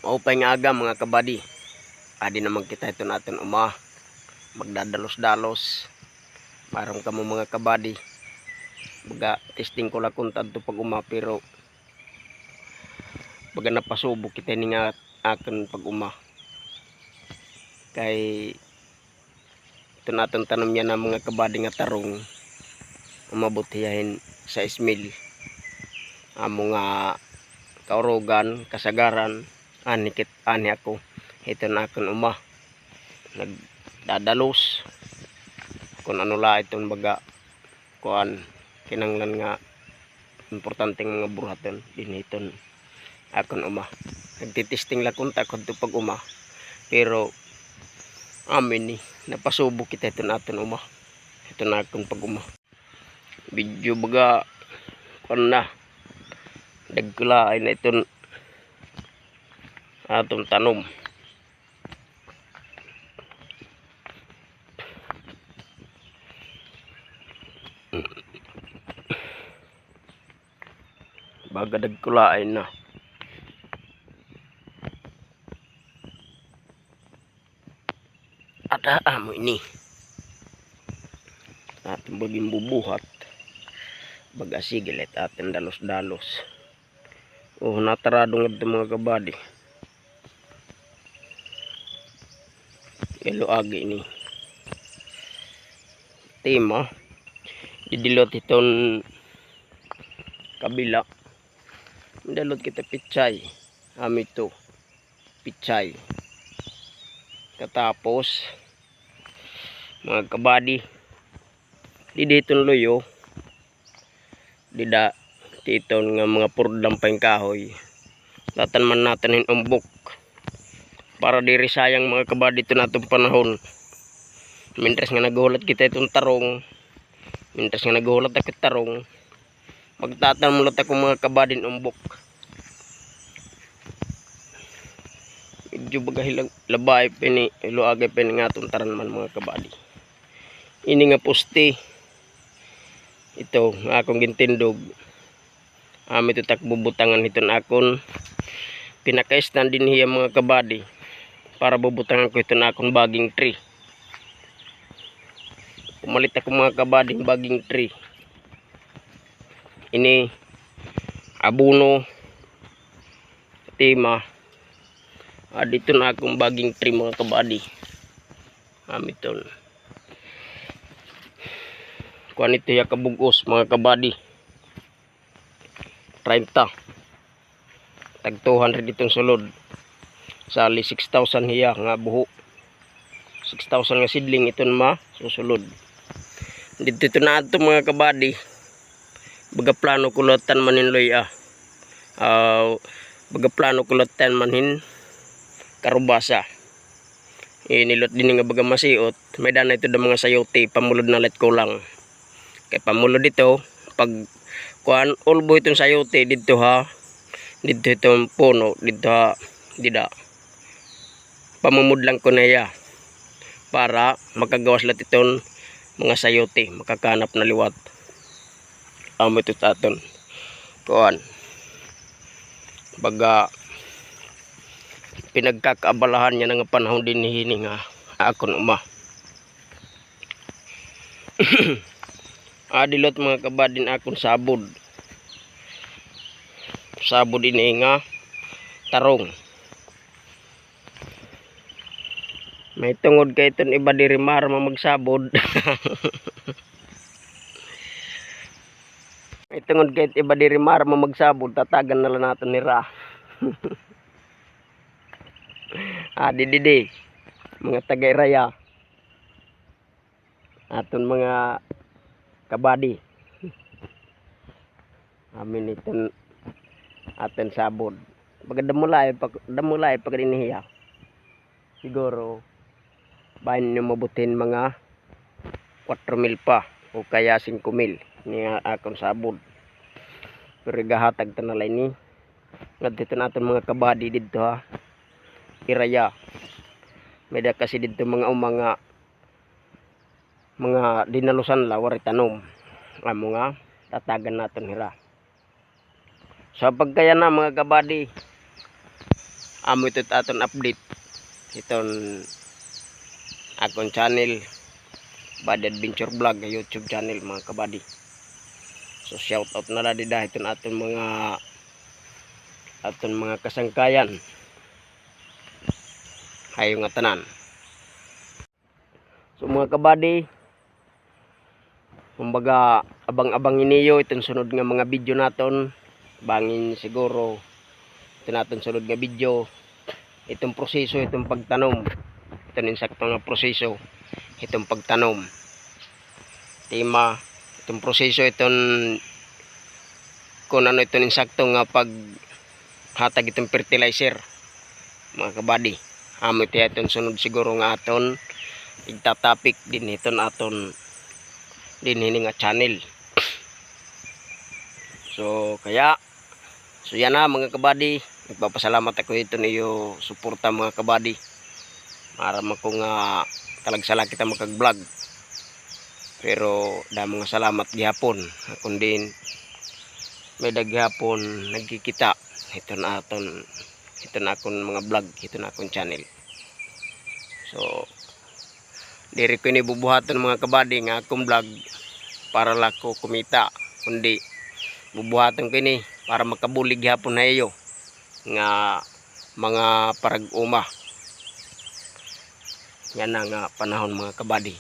Maupay nga aga mga kabady. Adi naman kita ito natin magdadalos-dalos. Maram ka mo mga kabady. Baga testing ko lang kung tanto pag pero baga napasubo kita ni nga akin pag kay ito natin tanong niya na mga kabady nga tarong umabot hiyahin sa ismil amo nga kaurugan kasagaran ani ako ito na akon nagdadalos kung ano la itong baga kuan kinanglan nga importanteng mga buraton din iton akon nagtitesting la kung takod to pag pero amin ni napasubo kita ito natin ito na akong pag video baga kuan na dagkulaay na iton atong tanom baga dagkulaay na ada amo ini ating baging bubuhat baga sigilet ating dalos-dalos nataradong ito mga kabady ilo agi ini tema didilot iton kabila dalot kita pichay amito pichay katapos mga kabady diditon loyo dida titon nga mga purdang pang kahoy tatanman natin yung umbok para diri sayang mga kabady ito natong panahon mintres nga naghulat kita itong tarong mintres nga naghulat ako tarong magtatanmulat ako mga kabady ng umbok medyo bagahilang labay pini iluagay pini nga itong taranman mga kabady ini nga poste ito nga akong gintindog ito takbubutangan iton akon pinaka-stand din hiya mga kabady para bubutangan ko iton akon baging tree pumalit ako mga kabady baging tree ini abono tema dito na akong baging tree mga kabady amiton kuan ito ya kabugos mga kabady 30 tag 200 itong sulod sali 6,000 hiya nga buho 6,000 nga sidling iton susulod dito na ato mga kabady baga plano kulatan maninloy baga plano kulatan manhin karubasa inilot din nga baga masiot may dana ito da mga sayote pamulod na let ko lang kay pamulod dito pag kuan ulbo itong sayote dito dito itong puno dito dida pamumudlang ko na ya para makagawas lat itong mga sayote makakanap na liwat amo ito taton kuan baga pinagkakaabalahan niya nga panahon din hini nga akon adilot mga kabadin akon sabod ini nga tarong may tungod kay iton iba diri marama magsabod may tungod kay iba diri marama magsabod tatagan na lang natin nira didi mga tagayraya aton mga kabady amin iton aton sabod pag damulay pag inihiya siguro bahin nyo mabutin mga 4,000 pa o kaya 5,000 ni akong sabod pero gahatag tanalay ni ngadto naton mga kabady dito iraya meda kasi dito mga dinalusan la wari tanom amo nga tatagan naton hira sa pagkaya na mga kabady amo ito aton update iton akong channel Bad Adventure Vlog YouTube channel mga kabady. So shout out na la dida iton aton mga kasangkayan hayo nga tanan. So mga kabady, kumbaga abang-abang iniyo itong sunod nga mga video naton. Bangin siguro ito naton sunod nga video itong proseso itong pagtanom, itong insakto nga proseso itong pagtanom, tema itong proseso itong kung ano itong insakto nga paghatag itong fertilizer mga kabady. Amo ito itong sunod siguro nga aton igtatapik din iton aton din hini nga channel. So yan na mga kabady, nagpapasalamat ako ito niyo suporta mga kabady. Maram ako nga talagsala kita makag-vlog. Pero da mga salamat gihapon. Akon din may daghapon nagkikita ito na akon mga vlog, ito na akon channel. So diri ko ni bubuhaton mga kabady nga akong vlog para lako kumita, kundi bubuhaton ko ni para makabulig hapon na iyo nga mga parag-uma. Yan na nga panahon mga kabady.